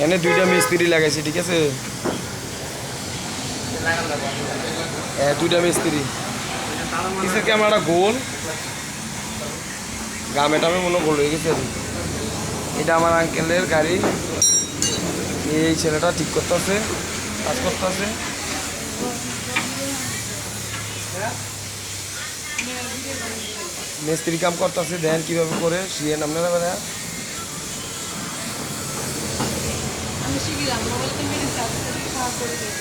এনে দুইটা মিস্ত্রি লাগাইছি, ঠিক আছে? দুইটা মিস্ত্রি কিসের ক্যামেরাটা গোল গামে টামে মনে গোল হয়ে গেছে। এটা আমার আঙ্কেলের গাড়ি, এই ছেলেটা ঠিক করতেছে, কাজ করতেছে। মিস্ত্রি কাম করতেছে, দেখেন কিভাবে করে শিখেন আপনারা। আমি শিখিলাম মোবাইলতে মেরে সাহায্য করে দিই।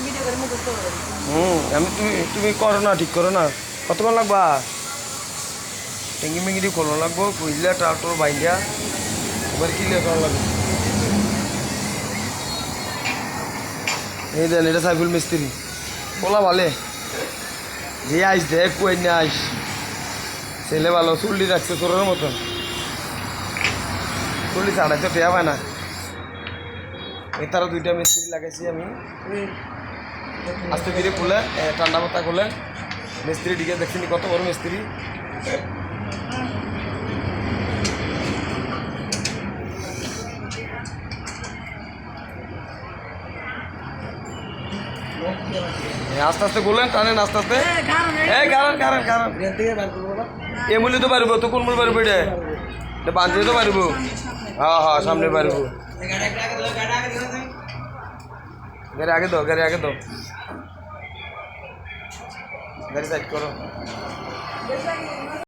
ভিডিও করেন মুখস্থ করেন। আমি তুমি করো না, ঠিক করো না। কতক্ষণ লাগবা? ট্যাঙ্কি মেঙ্গি দিয়ে খোলা লাগবো, বুঝলে ট্রাক্টর বাইন্ডিয়া এবার ক্লিয়ার করা লাগবে। এই দেন, এটা সাইফুল মিস্ত্রি, বলা ভালে যে আইস দেখ কই না আইস, ছেলে ভালো, চুল্লি রাখছে চোরের মতন, চুল্লি ছাড়াই তো টেয়া পায় না। এই তারা দুইটা মিস্ত্রি লাগাইছি আমি। আস্তে ধীরে খুলে ঠান্ডা পাতা খুলে মিস্ত্রি দিকে দেখছিনি কত বড় মিস্ত্রি। আস্তে আস্তে বললেন, টানেন আস্তে আস্তে। কারণ এমনি তো পারবো তো, কোন মূল পারবো? এটা বাঁধতে তো পারবো। হ্যাঁ সামনে পারবো। গাড়ি আগে দাও, গাড়ি সাইড করো।